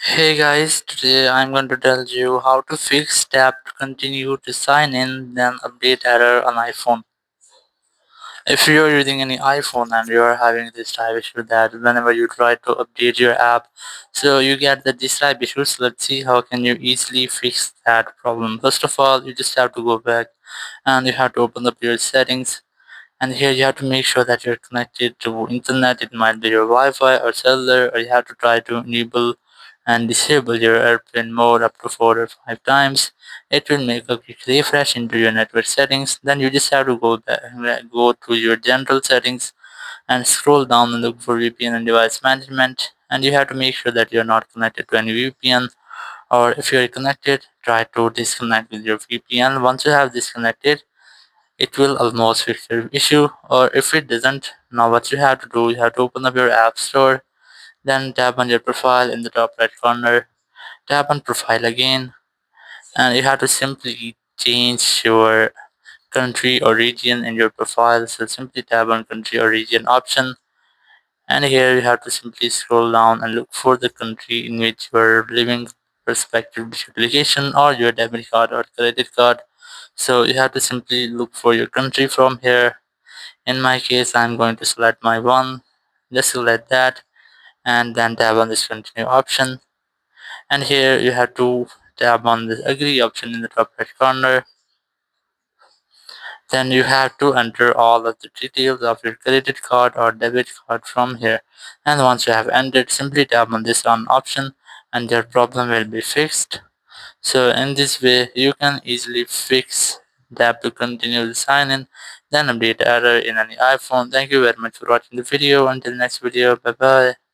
Hey guys, today I'm going to tell you how to fix tap to continue to sign in then update error on iPhone. If you're using any iPhone and you're having this type issue that whenever you try to update your app, so you get this type issue. So let's see how can you easily fix that problem. First of all, you just have to go back and you have to open up your settings, and here you have to make sure that you're connected to internet. It might be your Wi-Fi or cellular, or you have to try to enable and disable your airplane mode up to 4 or 5 times. It will make a quick refresh into your network settings. Then you just have to go to your general settings and scroll down and look for VPN and device management. And you have to make sure that you're not connected to any VPN, or if you're connected, try to disconnect with your VPN. Once you have disconnected, it will almost fix your issue. Or if it doesn't, now what you have to do, you have to open up your app store, then tap on your profile in the top right corner, tap on profile again, and you have to simply change your country or region in your profile. So simply tap on country or region option, and here you have to simply scroll down and look for the country in which you are living, respective application or your debit card or credit card. So you have to simply look for your country from here. In my case, I'm going to select my one. Just select that and then tap on this continue option. And here you have to tap on this agree option in the top right corner. Then you have to enter all of the details of your credit card or debit card from here. And once you have entered, simply tap on this on option and your problem will be fixed. So in this way, you can easily fix tap to continue the sign in, then update error in any iPhone. Thank you very much for watching the video. Until next video, bye bye.